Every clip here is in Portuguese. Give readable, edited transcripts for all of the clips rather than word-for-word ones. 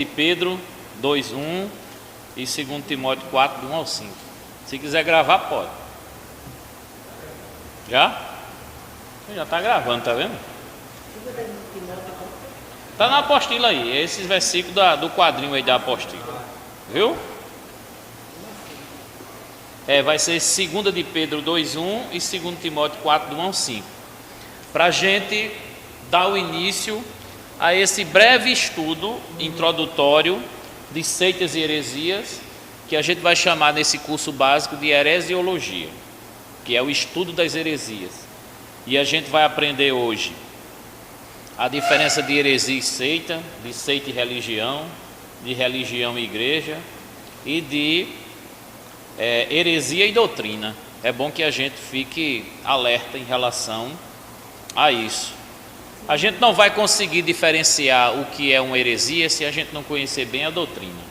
de Pedro 2:1 e 2 Timóteo 4, do 1 ao 5. Se quiser gravar, pode. Já? Já está gravando, tá vendo? Está na apostila aí, esses versículos do quadrinho aí da apostila. Viu? Vai ser 2 de Pedro 2:1 e 2 Timóteo 4, do 1 ao 5. Para a gente dar o início a esse breve estudo introdutório de seitas e heresias, que a gente vai chamar nesse curso básico de heresiologia, que é o estudo das heresias. E a gente vai aprender hoje a diferença de heresia e seita, de seita e religião, de religião e igreja, e de heresia e doutrina. É bom que a gente fique alerta em relação a isso. A gente não vai conseguir diferenciar o que é uma heresia se a gente não conhecer bem a doutrina.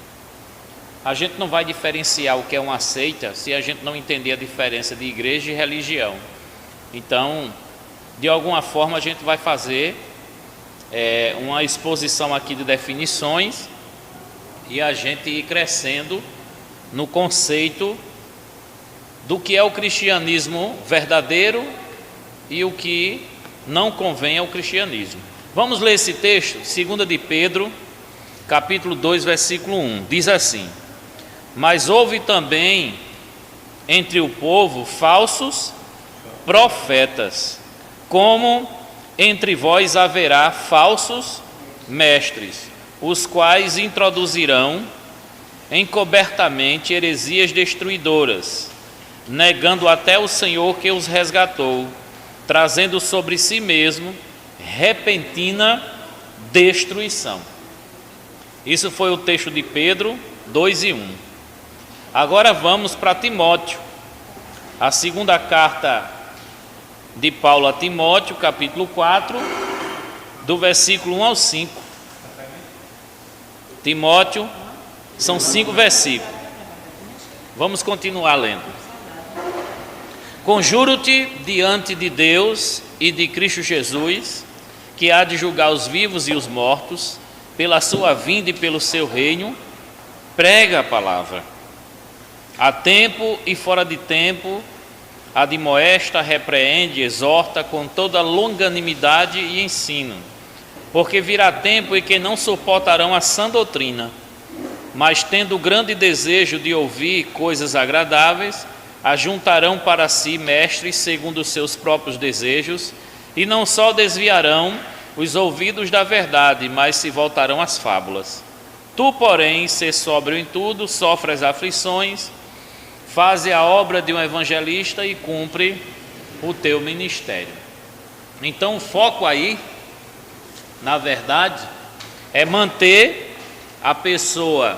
A gente não vai diferenciar o que é uma seita se a gente não entender a diferença de igreja e religião. Então, de alguma forma, a gente vai fazer uma exposição aqui de definições e a gente ir crescendo no conceito do que é o cristianismo verdadeiro e o que não convém ao cristianismo. Vamos ler esse texto, 2 de Pedro, capítulo 2, versículo 1. Diz assim: mas houve também entre o povo falsos profetas, como entre vós haverá falsos mestres, os quais introduzirão encobertamente heresias destruidoras, negando até o Senhor que os resgatou, trazendo sobre si mesmo repentina destruição. Isso foi o texto de Pedro 2:1. Agora vamos para Timóteo, a segunda carta de Paulo a Timóteo, capítulo 4, do versículo 1 ao 5. Timóteo, são 5 versículos. Vamos continuar lendo. Conjuro-te diante de Deus e de Cristo Jesus, que há de julgar os vivos e os mortos, pela sua vinda e pelo seu reino, prega a palavra. A tempo e fora de tempo, admoesta, repreende, exorta com toda longanimidade e ensino, porque virá tempo em que não suportarão a sã doutrina, mas tendo grande desejo de ouvir coisas agradáveis, ajuntarão para si mestres segundo os seus próprios desejos, e não só desviarão os ouvidos da verdade, mas se voltarão às fábulas. Tu, porém, sê sóbrio em tudo, sofre as aflições, faze a obra de um evangelista e cumpre o teu ministério. Então o foco aí, na verdade, é manter a pessoa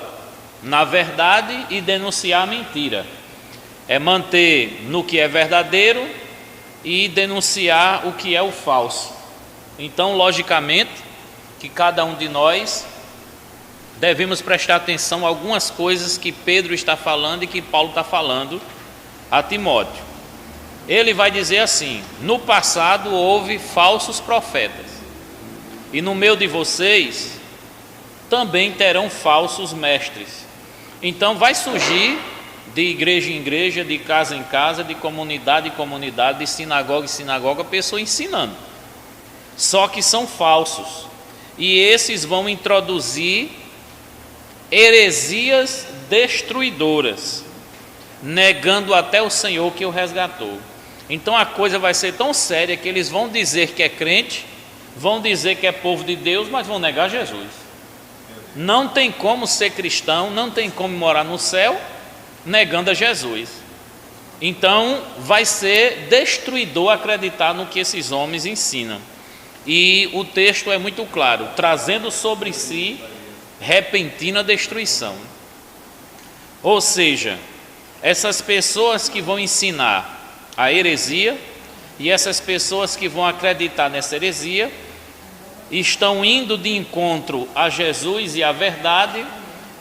na verdade e denunciar a mentira. É manter no que é verdadeiro e denunciar o que é o falso. Então, logicamente, que cada um de nós devemos prestar atenção a algumas coisas que Pedro está falando e que Paulo está falando a Timóteo. Ele vai dizer assim: no passado houve falsos profetas, e no meio de vocês também terão falsos mestres. Então vai surgir de igreja em igreja, de casa em casa, de comunidade em comunidade, de sinagoga em sinagoga, pessoas ensinando. Só que são falsos. E esses vão introduzir heresias destruidoras, negando até o Senhor que o resgatou. Então a coisa vai ser tão séria que eles vão dizer que é crente, vão dizer que é povo de Deus, mas vão negar Jesus. Não tem como ser cristão, não tem como morar no céu negando a Jesus. Então vai ser destruidor acreditar no que esses homens ensinam. E o texto é muito claro: trazendo sobre si repentina destruição. Ou seja, essas pessoas que vão ensinar a heresia e essas pessoas que vão acreditar nessa heresia estão indo de encontro a Jesus e à verdade,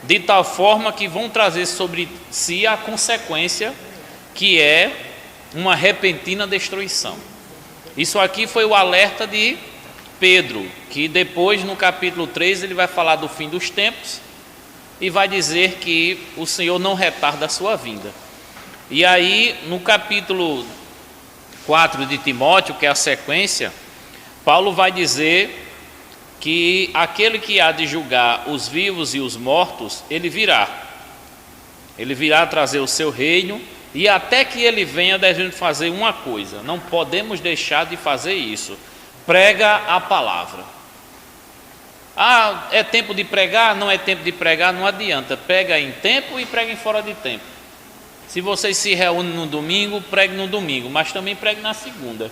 de tal forma que vão trazer sobre si a consequência, que é uma repentina destruição. Isso aqui foi o alerta de Pedro, que depois no capítulo 3 ele vai falar do fim dos tempos e vai dizer que o Senhor não retarda a sua vinda. E aí no capítulo 4 de Timóteo, que é a sequência, Paulo vai dizer que aquele que há de julgar os vivos e os mortos, ele virá trazer o seu reino, e até que ele venha devemos fazer uma coisa: não podemos deixar de fazer isso, prega a palavra. É tempo de pregar? Não é tempo de pregar? Não adianta, prega em tempo e prega em fora de tempo. Se vocês se reúnem no domingo, pregue no domingo, mas também pregue na segunda,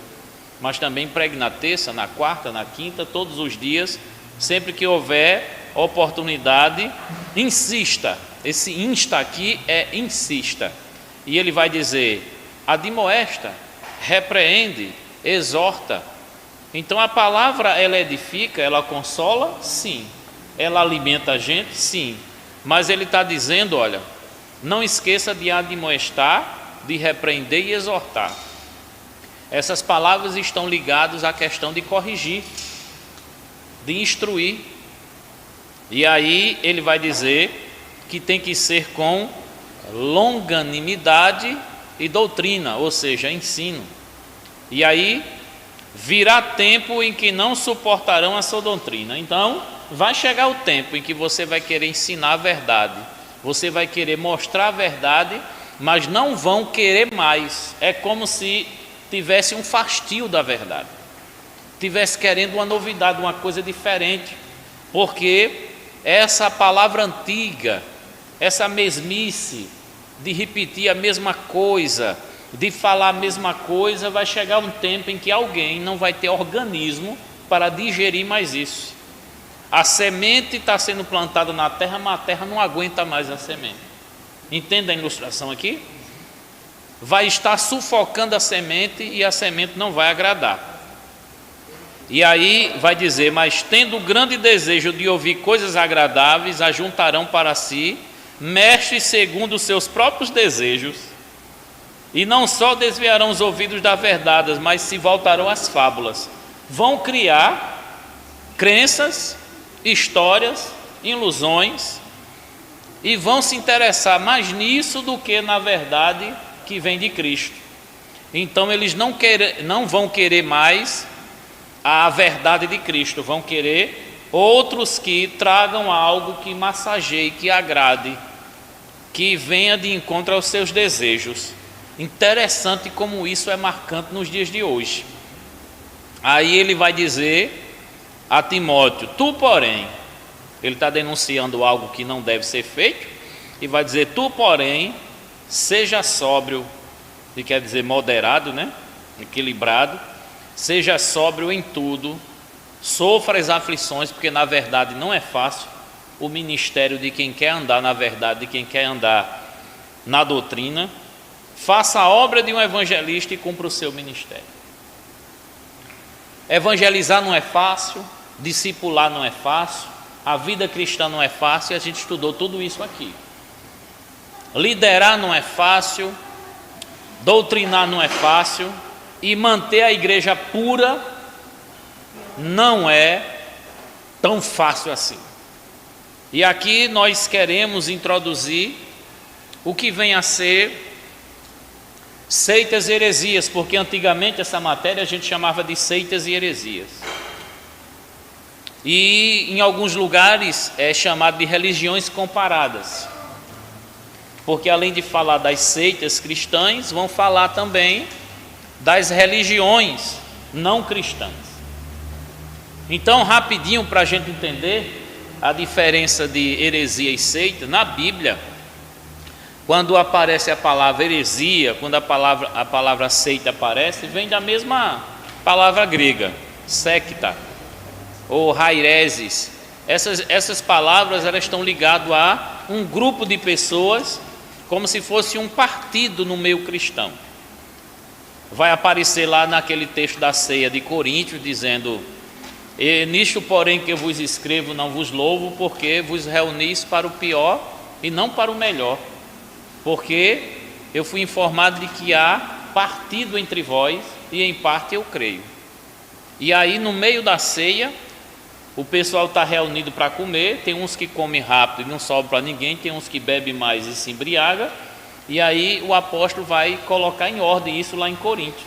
mas também pregue na terça, na quarta, na quinta, todos os dias, sempre que houver oportunidade, insista. Esse insta aqui é insista. E ele vai dizer: admoesta, repreende, exorta. Então a palavra, ela edifica, ela consola, sim. Ela alimenta a gente, sim. Mas ele está dizendo, olha, não esqueça de admoestar, de repreender e exortar. Essas palavras estão ligadas à questão de corrigir, de instruir. E aí ele vai dizer que tem que ser com longanimidade e doutrina, ou seja, ensino. E aí virá tempo em que não suportarão a sua doutrina. Então vai chegar o tempo em que você vai querer ensinar a verdade, você vai querer mostrar a verdade, mas não vão querer mais. É como se tivesse um fastio da verdade, tivesse querendo uma novidade, uma coisa diferente, porque essa palavra antiga, essa mesmice de repetir a mesma coisa, de falar a mesma coisa, vai chegar um tempo em que alguém não vai ter organismo para digerir mais isso. A semente está sendo plantada na terra, mas a terra não aguenta mais a semente. Entende a ilustração aqui? Vai estar sufocando a semente e a semente não vai agradar. E aí vai dizer: mas tendo grande desejo de ouvir coisas agradáveis, ajuntarão para si mestres segundo os seus próprios desejos, e não só desviarão os ouvidos da verdade, mas se voltarão às fábulas. Vão criar crenças, histórias, ilusões, e vão se interessar mais nisso do que na verdade que vem de Cristo. Então eles não vão querer mais a verdade de Cristo, vão querer outros que tragam algo que massageie, que agrade, que venha de encontro aos seus desejos. Interessante como isso é marcante nos dias de hoje. Aí ele vai dizer a Timóteo: tu, porém, ele está denunciando algo que não deve ser feito, e vai dizer: tu, porém, seja sóbrio, que quer dizer moderado, né? Equilibrado, seja sóbrio em tudo, sofra as aflições, porque na verdade não é fácil o ministério de quem quer andar na verdade, de quem quer andar na doutrina. Faça a obra de um evangelista e cumpra o seu ministério. Evangelizar não é fácil, discipular não é fácil, a vida cristã não é fácil, e a gente estudou tudo isso aqui. Liderar não é fácil, doutrinar não é fácil, e manter a igreja pura não é tão fácil assim. E aqui nós queremos introduzir o que vem a ser seitas e heresias, porque antigamente essa matéria a gente chamava de seitas e heresias. E em alguns lugares é chamado de religiões comparadas, porque além de falar das seitas cristãs, vão falar também das religiões não cristãs. Então, rapidinho, para a gente entender a diferença de heresia e seita, na Bíblia, quando aparece a palavra heresia, quando a palavra seita aparece, vem da mesma palavra grega, secta, ou haireses. Essas palavras, elas estão ligadas a um grupo de pessoas, como se fosse um partido no meio cristão. Vai aparecer lá naquele texto da ceia de Coríntios, dizendo: e nisto, porém, que eu vos escrevo, não vos louvo, porque vos reunis para o pior e não para o melhor, porque eu fui informado de que há partido entre vós, e em parte eu creio. E aí no meio da ceia, o pessoal está reunido para comer, tem uns que comem rápido e não sobra para ninguém, tem uns que bebem mais e se embriaga, e aí o apóstolo vai colocar em ordem isso lá em Corinto.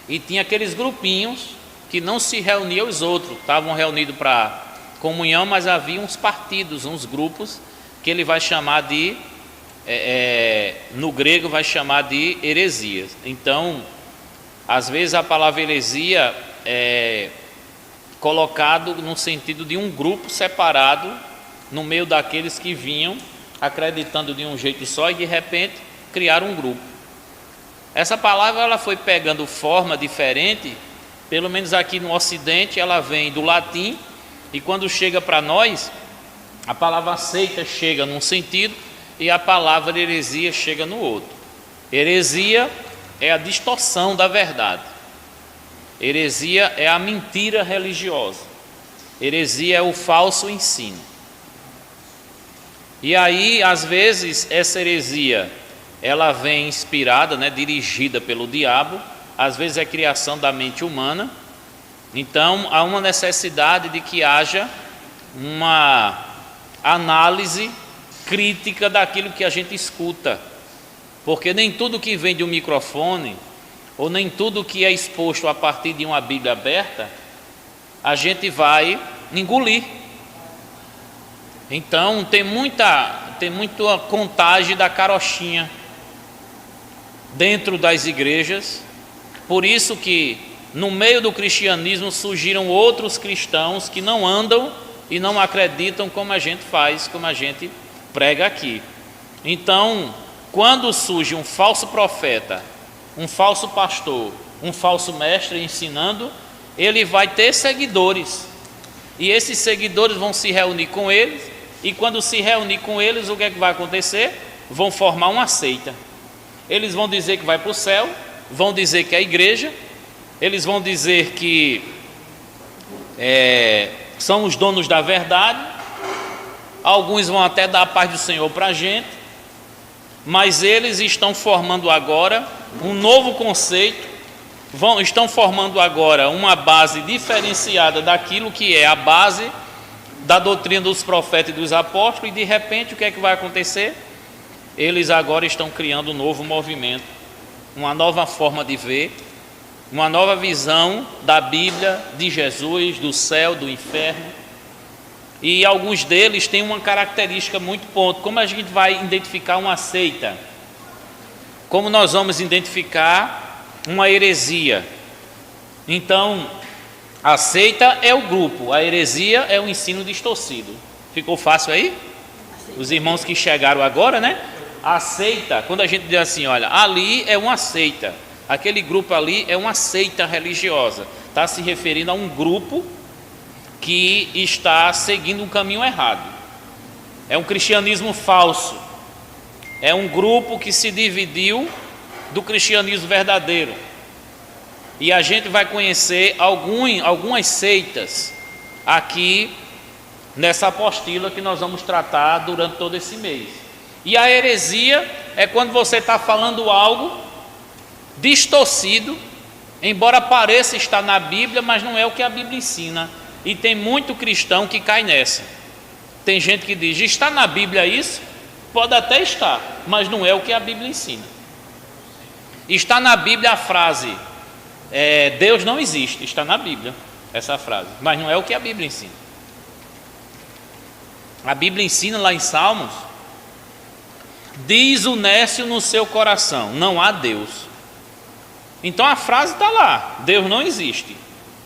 E tinha aqueles grupinhos que não se reuniam os outros, estavam reunidos para comunhão, mas havia uns partidos, uns grupos, que ele vai chamar de, no grego vai chamar de heresias. Então, às vezes a palavra heresia é colocado no sentido de um grupo separado no meio daqueles que vinham acreditando de um jeito só e de repente criaram um grupo. Essa palavra ela foi pegando forma diferente, pelo menos aqui no Ocidente ela vem do latim, e quando chega para nós, a palavra seita chega num sentido e a palavra heresia chega no outro. Heresia é a distorção da verdade. Heresia é a mentira religiosa. Heresia é o falso ensino. E aí, às vezes, essa heresia, ela vem inspirada, dirigida pelo diabo, às vezes é criação da mente humana. Então, há uma necessidade de que haja uma análise crítica daquilo que a gente escuta. Porque nem tudo que vem de um microfone, ou nem tudo que é exposto a partir de uma Bíblia aberta, a gente vai engolir. Então tem muita contagem da carochinha dentro das igrejas. Por isso que no meio do cristianismo surgiram outros cristãos que não andam e não acreditam como a gente faz, como a gente prega aqui. Então, quando surge um falso profeta, um falso pastor, um falso mestre ensinando, ele vai ter seguidores, e esses seguidores vão se reunir com eles, e quando se reunir com eles, o que é que vai acontecer? Vão formar uma seita. Eles vão dizer que vai para o céu, vão dizer que é a igreja, eles vão dizer que são os donos da verdade, alguns vão até dar a paz do Senhor para a gente, mas eles estão formando agora um novo conceito, estão formando agora uma base diferenciada daquilo que é a base da doutrina dos profetas e dos apóstolos, e de repente o que é que vai acontecer? Eles agora estão criando um novo movimento, uma nova forma de ver, uma nova visão da Bíblia, de Jesus, do céu, do inferno. E alguns deles têm uma característica muito ponto. Como a gente vai identificar uma seita? Como nós vamos identificar uma heresia? Então, a seita é o grupo, a heresia é o ensino distorcido. Ficou fácil aí? Os irmãos que chegaram agora, A seita, quando a gente diz assim, olha, ali é uma seita, aquele grupo ali é uma seita religiosa, está se referindo a um grupo que está seguindo um caminho errado. É um cristianismo falso. É um grupo que se dividiu do cristianismo verdadeiro. E a gente vai conhecer algumas seitas aqui nessa apostila que nós vamos tratar durante todo esse mês. E a heresia é quando você está falando algo distorcido, embora pareça estar na Bíblia, mas não é o que a Bíblia ensina. E tem muito cristão que cai nessa. Tem gente que diz, está na Bíblia isso? Pode até estar, mas não é o que a Bíblia ensina. Está na Bíblia a frase, Deus não existe, está na Bíblia essa frase, mas não é o que a Bíblia ensina. A Bíblia ensina lá em Salmos, diz o nécio no seu coração, não há Deus. Então a frase está lá, Deus não existe,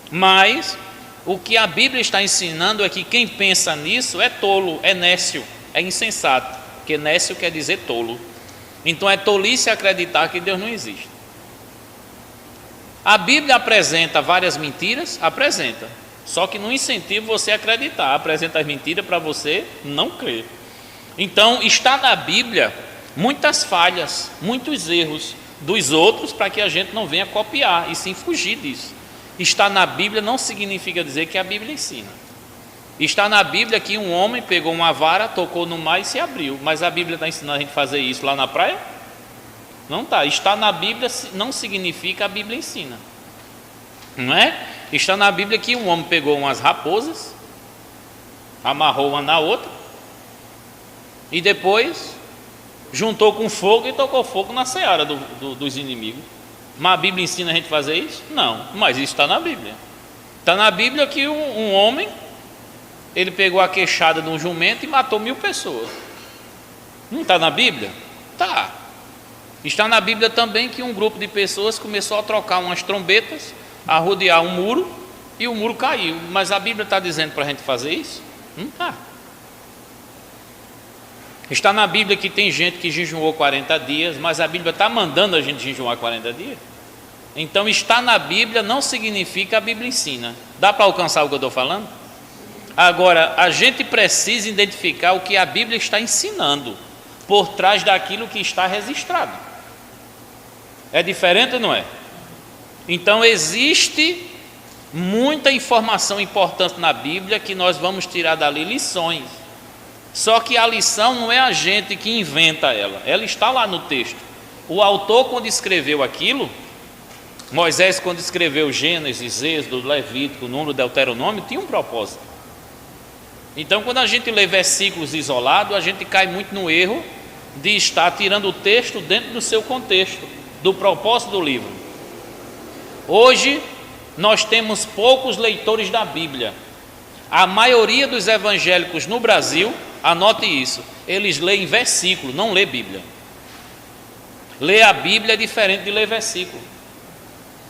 mas o que a Bíblia está ensinando é que quem pensa nisso é tolo, é nécio, é insensato, porque nécio quer dizer tolo. Então é tolice acreditar que Deus não existe. A Bíblia apresenta várias mentiras? Apresenta, só que não incentiva você a acreditar, apresenta as mentiras para você não crer. Então está na Bíblia muitas falhas, muitos erros dos outros, para que a gente não venha copiar e sim fugir disso. Está na Bíblia não significa dizer que a Bíblia ensina. Está na Bíblia que um homem pegou uma vara, tocou no mar e se abriu. Mas a Bíblia está ensinando a gente a fazer isso lá na praia? Não está. Está na Bíblia não significa a Bíblia ensina. Não é? Está na Bíblia que um homem pegou umas raposas, amarrou uma na outra e depois juntou com fogo e tocou fogo na seara dos inimigos. Mas a Bíblia ensina a gente a fazer isso? Não, mas isso está na Bíblia. Está na Bíblia que um homem, ele pegou a queixada de um jumento e matou 1000 pessoas. Não está na Bíblia? Tá. Está na Bíblia também que um grupo de pessoas começou a trocar umas trombetas, a rodear um muro, e o muro caiu. Mas a Bíblia está dizendo para a gente fazer isso? Não está. Está na Bíblia que tem gente que jejuou 40 dias, mas a Bíblia está mandando a gente jejuar 40 dias? Então, está na Bíblia não significa que a Bíblia ensina. Dá para alcançar o que eu estou falando? Agora, a gente precisa identificar o que a Bíblia está ensinando por trás daquilo que está registrado. É diferente ou não é? Então, existe muita informação importante na Bíblia que nós vamos tirar dali lições. Só que a lição não é a gente que inventa ela está lá no texto. O autor, quando escreveu aquilo, Moisés, quando escreveu Gênesis, Êxodo, Levítico, Número, Deuteronômio, tinha um propósito. Então, quando a gente lê versículos isolados, a gente cai muito no erro de estar tirando o texto dentro do seu contexto, do propósito do livro. Hoje, nós temos poucos leitores da Bíblia. A maioria dos evangélicos no Brasil, anote isso, eles leem versículo, não lê Bíblia. Ler a Bíblia é diferente de ler versículo.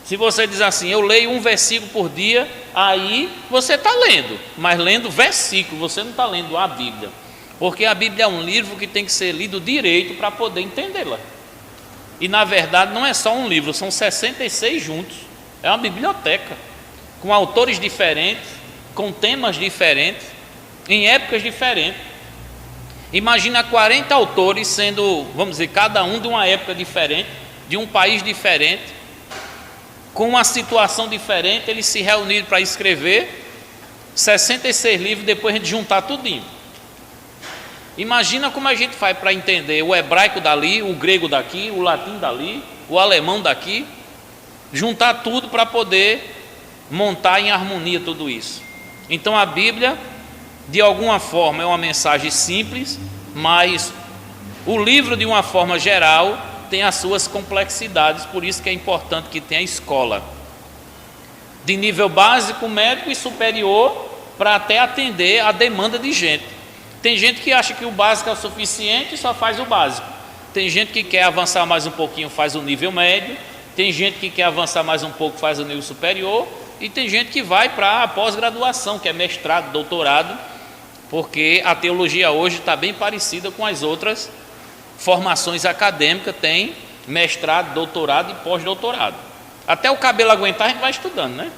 Se você diz assim, eu leio um versículo por dia, aí você está lendo, mas lendo versículo, você não está lendo a Bíblia. Porque a Bíblia é um livro que tem que ser lido direito para poder entendê-la. E na verdade não é só um livro, são 66 juntos. É uma biblioteca, com autores diferentes, com temas diferentes, em épocas diferentes. Imagina 40 autores sendo, vamos dizer, cada um de uma época diferente, de um país diferente, com uma situação diferente, eles se reuniram para escrever 66 livros, depois a gente juntar tudinho. Imagina como a gente faz para entender o hebraico dali, o grego daqui, o latim dali, o alemão daqui, juntar tudo para poder montar em harmonia tudo isso. Então a Bíblia, de alguma forma, é uma mensagem simples, mas o livro, de uma forma geral, tem as suas complexidades, por isso que é importante que tenha escola de nível básico, médico e superior, para até atender a demanda de gente. Tem gente que acha que o básico é o suficiente e só faz o básico. Tem gente que quer avançar mais um pouquinho, faz o nível médio. Tem gente que quer avançar mais um pouco, faz o nível superior. E tem gente que vai para a pós-graduação, que é mestrado, doutorado, porque a teologia hoje está bem parecida com as outras formações acadêmicas, tem mestrado, doutorado e pós-doutorado. Até o cabelo aguentar a gente vai estudando, né?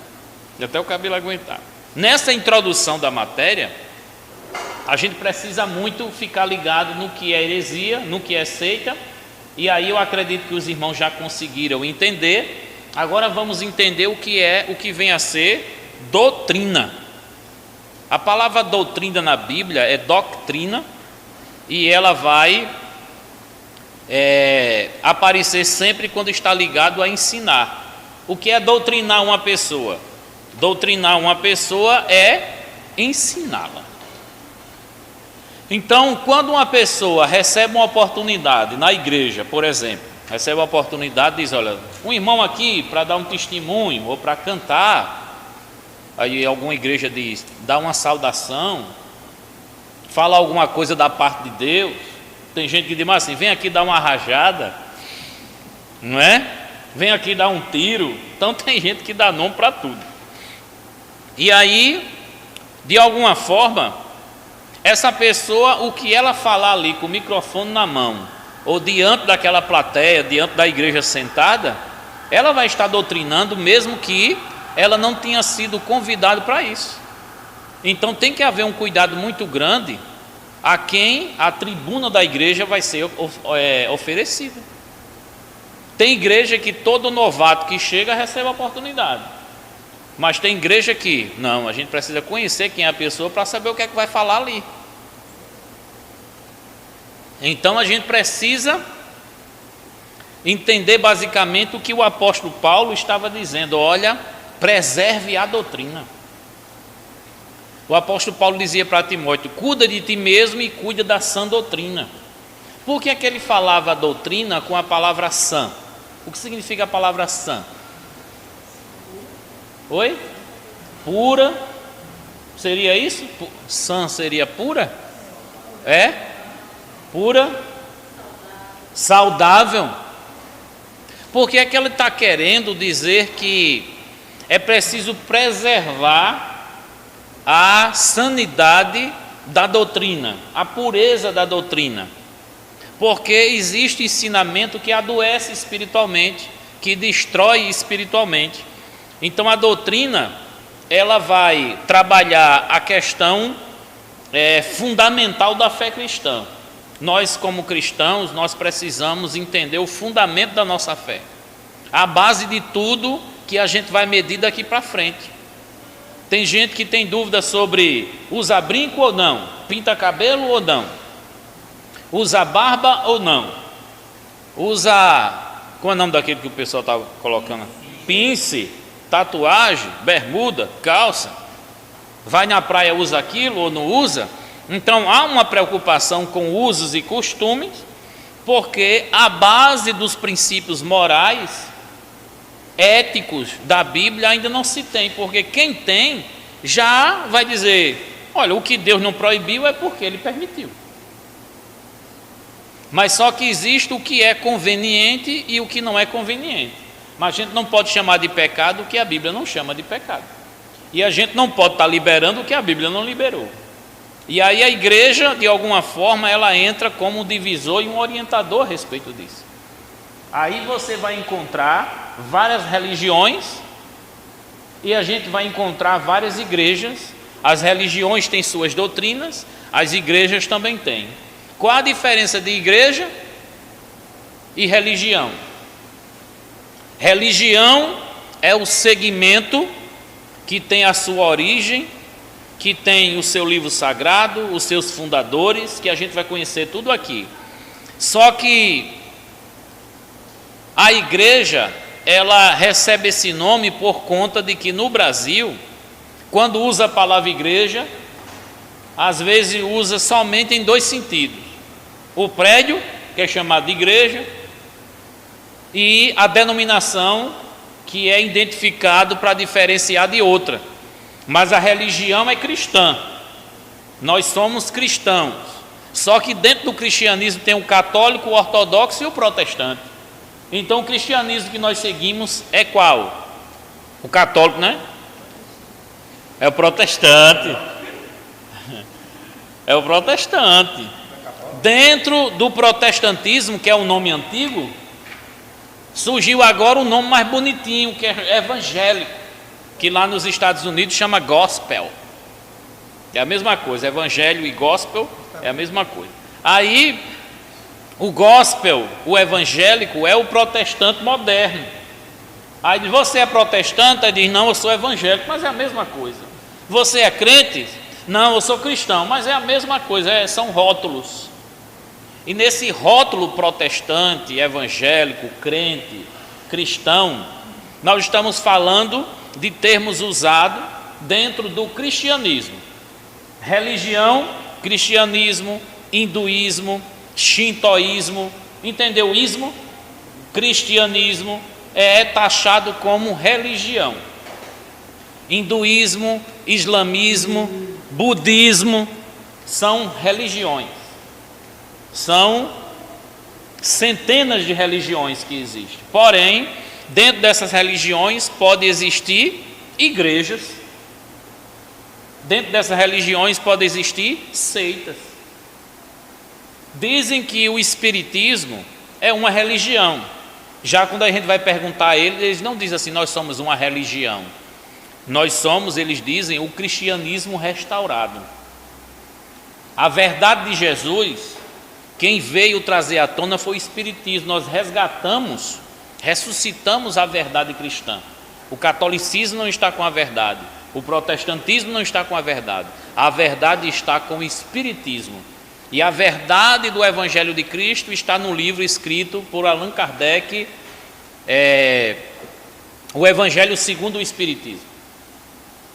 Até o cabelo aguentar. Nessa introdução da matéria, a gente precisa muito ficar ligado no que é heresia, no que é seita, e aí eu acredito que os irmãos já conseguiram entender. Agora vamos entender o que vem a ser doutrina. A palavra doutrina na Bíblia é doctrina, e ela vai aparecer sempre quando está ligado a ensinar. O que é doutrinar uma pessoa? Doutrinar uma pessoa é ensiná-la. Então, quando uma pessoa recebe uma oportunidade na igreja, por exemplo, recebe uma oportunidade e diz, olha, um irmão aqui para dar um testemunho ou para cantar, aí alguma igreja diz, dá uma saudação, fala alguma coisa da parte de Deus. Tem gente que diz assim, vem aqui dar uma rajada, não é? Vem aqui dar um tiro. Então tem gente que dá nome para tudo. E aí, de alguma forma, essa pessoa, o que ela falar ali com o microfone na mão, ou diante daquela plateia, diante da igreja sentada, ela vai estar doutrinando, mesmo que ela não tenha sido convidada para isso. Então tem que haver um cuidado muito grande a quem a tribuna da igreja vai ser oferecida. Tem igreja que todo novato que chega recebe a oportunidade, mas tem igreja que não, a gente precisa conhecer quem é a pessoa para saber o que é que vai falar ali. Então a gente precisa entender basicamente o que o apóstolo Paulo estava dizendo. Olha, preserve a doutrina. O apóstolo Paulo dizia para Timóteo: cuida de ti mesmo e cuida da sã doutrina. Por que é que ele falava a doutrina com a palavra sã? O que significa a palavra sã? Oi? Pura. Seria isso? Sã seria pura? É? Pura? Saudável? Porque é que ele está querendo dizer que é preciso preservar a sanidade da doutrina, a pureza da doutrina. Porque existe ensinamento que adoece espiritualmente, que destrói espiritualmente. Então a doutrina, ela vai trabalhar a questão fundamental da fé cristã. Nós, como cristãos, nós precisamos entender o fundamento da nossa fé, a base de tudo que a gente vai medir daqui para frente. Tem gente que tem dúvida sobre usa brinco ou não, pinta cabelo ou não, usa barba ou não, usa, qual é o nome daquele que o pessoal está colocando? Pince, tatuagem, bermuda, calça, vai na praia, usa aquilo ou não usa. Então há uma preocupação com usos e costumes, porque a base dos princípios morais, éticos da Bíblia ainda não se tem, porque quem tem já vai dizer: olha, o que Deus não proibiu é porque Ele permitiu. Mas só que existe o que é conveniente e o que não é conveniente. Mas a gente não pode chamar de pecado o que a Bíblia não chama de pecado, e a gente não pode estar liberando o que a Bíblia não liberou. E aí a igreja, de alguma forma, ela entra como um divisor e um orientador a respeito disso. Aí você vai encontrar várias religiões e a gente vai encontrar várias igrejas. As religiões têm suas doutrinas, as igrejas também têm. Qual a diferença de igreja e religião? Religião é o segmento que tem a sua origem, que tem o seu livro sagrado, os seus fundadores, que a gente vai conhecer tudo aqui. Só que a igreja, ela recebe esse nome por conta de que no Brasil, quando usa a palavra igreja, às vezes usa somente em dois sentidos: o prédio, que é chamado de igreja, e a denominação, que é identificado para diferenciar de outra. Mas a religião é cristã, nós somos cristãos. Só que dentro do cristianismo tem o católico, o ortodoxo e o protestante. Então o cristianismo que nós seguimos é qual? O católico, né? É o protestante. É o protestante. Dentro do protestantismo, que é o nome antigo, surgiu agora um nome mais bonitinho, que é evangélico, que lá nos Estados Unidos chama gospel. É a mesma coisa, evangelho e gospel é a mesma coisa. Aí o gospel, o evangélico, é o protestante moderno. Aí você é protestante? Aí diz: não, eu sou evangélico, mas é a mesma coisa. Você é crente? Não, eu sou cristão, mas é a mesma coisa, são rótulos. E nesse rótulo protestante, evangélico, crente, cristão, nós estamos falando de termos usados dentro do cristianismo. Religião, cristianismo, hinduísmo, shintoísmo, entendeu? Ismo, cristianismo é taxado como religião. Hinduísmo, islamismo, budismo são religiões. São centenas de religiões que existem. Porém, dentro dessas religiões pode existir igrejas. Dentro dessas religiões pode existir seitas. Dizem que o espiritismo é uma religião. Já quando a gente vai perguntar a eles, eles não dizem assim: nós somos uma religião. Nós somos, eles dizem, o cristianismo restaurado. A verdade de Jesus, quem veio trazer à tona foi o espiritismo. Nós resgatamos, ressuscitamos a verdade cristã. O catolicismo não está com a verdade, o protestantismo não está com a verdade está com o espiritismo. E a verdade do Evangelho de Cristo está no livro escrito por Allan Kardec, o Evangelho segundo o Espiritismo.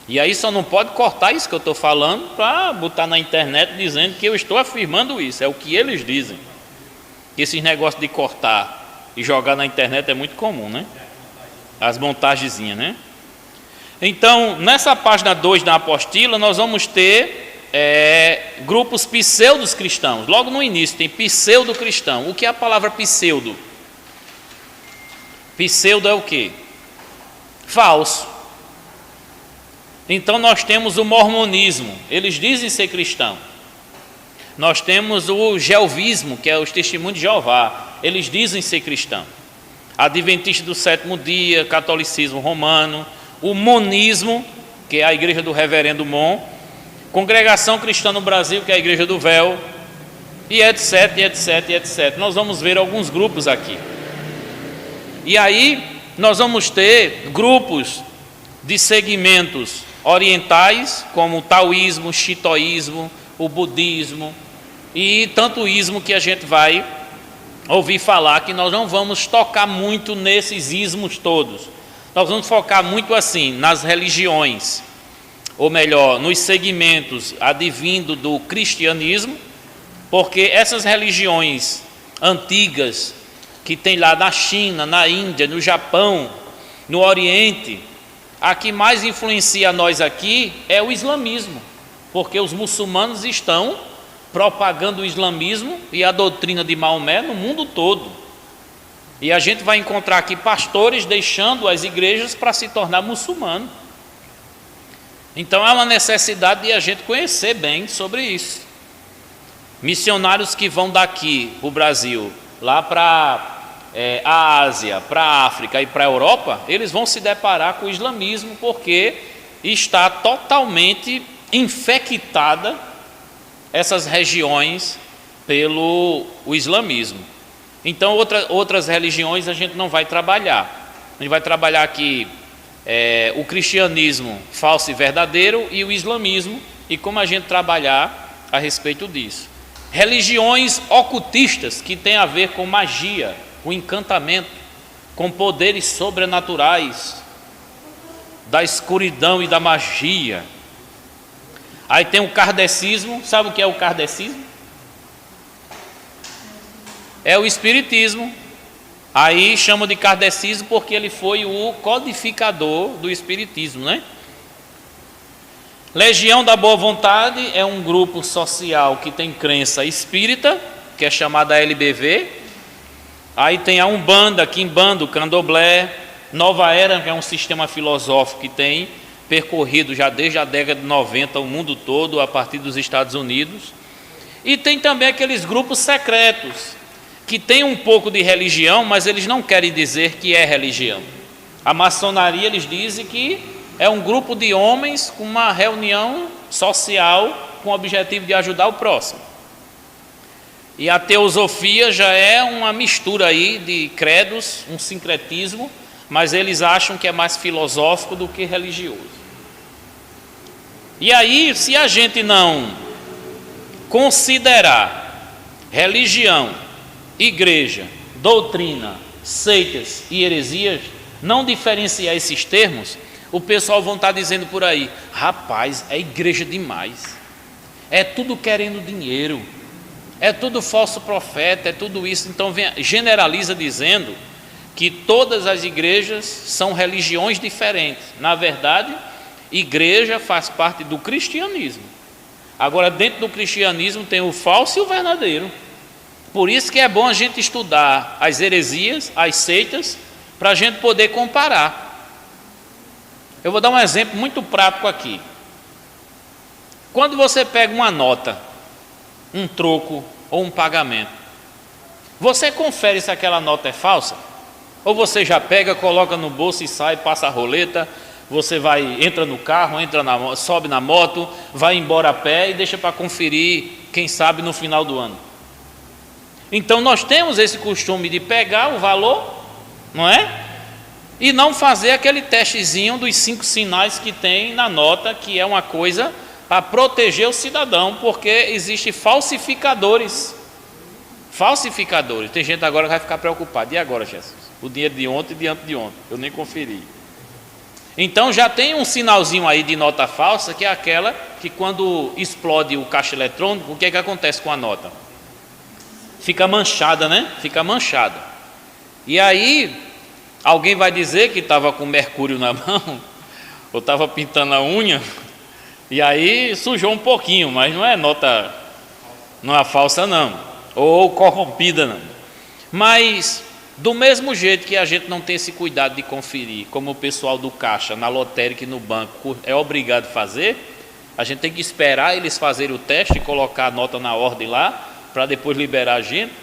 E aí só não pode cortar isso que eu estou falando para botar na internet dizendo que eu estou afirmando isso. É o que eles dizem. Esses negócios de cortar e jogar na internet é muito comum, né? As montagenzinhas, né? Então, nessa página 2 da apostila, nós vamos ter grupos pseudos cristãos. Logo no início tem pseudo cristão. O que é a palavra pseudo? Pseudo é o quê? Falso. Então nós temos o mormonismo, eles dizem ser cristão. Nós temos o jeovismo, que é os testemunhos de Jeová, eles dizem ser cristão. Adventista do sétimo dia, catolicismo romano, o monismo, que é a igreja do reverendo Mon, Congregação Cristã no Brasil, que é a igreja do véu, e etc, etc, etc. Nós vamos ver alguns grupos aqui. E aí nós vamos ter grupos de segmentos orientais, como o taoísmo, o shintoísmo, o budismo e tanto ismo que a gente vai ouvir falar, que nós não vamos tocar muito nesses ismos todos. Nós vamos focar muito assim nas religiões, ou melhor, nos segmentos advindo do cristianismo, porque essas religiões antigas que tem lá na China, na Índia, no Japão, no Oriente, a que mais influencia nós aqui é o islamismo, porque os muçulmanos estão propagando o islamismo e a doutrina de Maomé no mundo todo. E a gente vai encontrar aqui pastores deixando as igrejas para se tornar muçulmano. Então há uma necessidade de a gente conhecer bem sobre isso. Missionários que vão daqui para o Brasil, lá para a Ásia, para a África e para a Europa, eles vão se deparar com o islamismo, porque está totalmente infectada essas regiões pelo islamismo. Então outras religiões a gente não vai trabalhar. A gente vai trabalhar aqui o cristianismo falso e verdadeiro e o islamismo, e como a gente trabalhar a respeito disso. Religiões ocultistas, que tem a ver com magia, com encantamento, com poderes sobrenaturais, da escuridão e da magia. Aí tem o kardecismo. Sabe o que é o kardecismo? É o espiritismo. Aí chamam de kardecismo porque ele foi o codificador do espiritismo, né? Legião da Boa Vontade é um grupo social que tem crença espírita, que é chamada LBV. Aí tem a Umbanda, Quimbanda, o Candomblé, Nova Era, que é um sistema filosófico que tem percorrido já desde a década de 90 o mundo todo, a partir dos Estados Unidos. E tem também aqueles grupos secretos, que tem um pouco de religião, mas eles não querem dizer que é religião. A maçonaria, eles dizem que é um grupo de homens com uma reunião social com o objetivo de ajudar o próximo. E a teosofia já é uma mistura aí de credos, um sincretismo, mas eles acham que é mais filosófico do que religioso. E aí, se a gente não considerar religião, igreja, doutrina, seitas e heresias, não diferenciar esses termos, o pessoal vão estar dizendo por aí: rapaz, é igreja demais, é tudo querendo dinheiro, é tudo falso profeta, é tudo isso. Então generaliza dizendo que todas as igrejas são religiões diferentes. Na verdade, igreja faz parte do cristianismo. Agora, dentro do cristianismo tem o falso e o verdadeiro. Por isso que é bom a gente estudar as heresias, as seitas, para a gente poder comparar. Eu vou dar um exemplo muito prático aqui. Quando você pega uma nota, um troco ou um pagamento, você confere se aquela nota é falsa? Ou você já pega, coloca no bolso e sai, passa a roleta, você entra no carro, sobe na moto, vai embora a pé e deixa para conferir, quem sabe, no final do ano. Então nós temos esse costume de pegar o valor, não é? E não fazer aquele testezinho dos 5 sinais que tem na nota, que é uma coisa para proteger o cidadão, porque existem falsificadores. Falsificadores. Tem gente agora que vai ficar preocupada. E agora, Jesus? O dinheiro de ontem e de antes de ontem. Eu nem conferi. Então já tem um sinalzinho aí de nota falsa, que é aquela que quando explode o caixa eletrônico, o que é que acontece com a nota? Fica manchada, né? Fica manchada. E aí, alguém vai dizer que estava com mercúrio na mão, ou estava pintando a unha, e aí sujou um pouquinho, mas não é nota, não é falsa não, ou corrompida não. Mas, do mesmo jeito que a gente não tem esse cuidado de conferir, como o pessoal do caixa, na lotérica e no banco é obrigado a fazer, a gente tem que esperar eles fazerem o teste e colocar a nota na ordem lá, para depois liberar a gente.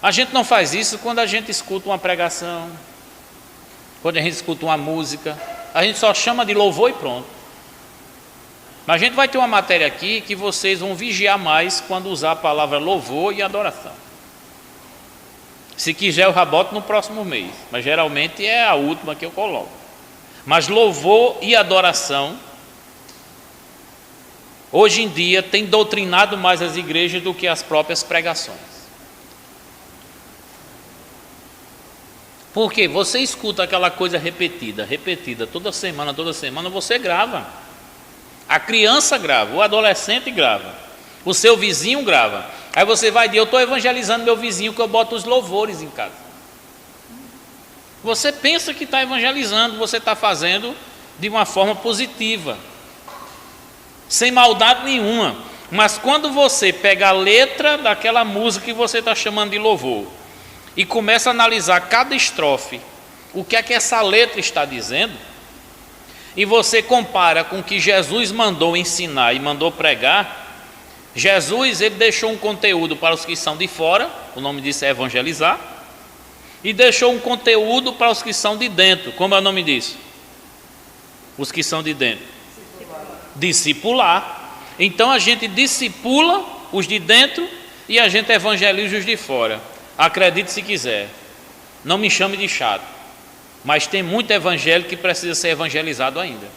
A gente não faz isso quando a gente escuta uma pregação, quando a gente escuta uma música, a gente só chama de louvor e pronto. Mas a gente vai ter uma matéria aqui que vocês vão vigiar mais quando usar a palavra louvor e adoração. Se quiser eu já boto no próximo mês, mas geralmente é a última que eu coloco. Mas louvor e adoração, hoje em dia, tem doutrinado mais as igrejas do que as próprias pregações. Porque você escuta aquela coisa repetida, toda semana, você grava. A criança grava, o adolescente grava, o seu vizinho grava. Aí você vai dizer, eu estou evangelizando meu vizinho que eu boto os louvores em casa. Você pensa que está evangelizando, você está fazendo de uma forma positiva, sem maldade nenhuma. Mas quando você pega a letra daquela música que você está chamando de louvor e começa a analisar cada estrofe, o que é que essa letra está dizendo, e você compara com o que Jesus mandou ensinar e mandou pregar, Jesus ele deixou um conteúdo para os que são de fora, o nome disso é evangelizar, e deixou um conteúdo para os que são de dentro. Como é o nome disso? Os que são de dentro. Discipular. Então a gente discipula os de dentro e a gente evangeliza os de fora. Acredite se quiser, não me chame de chato, mas tem muito evangelho que precisa ser evangelizado ainda.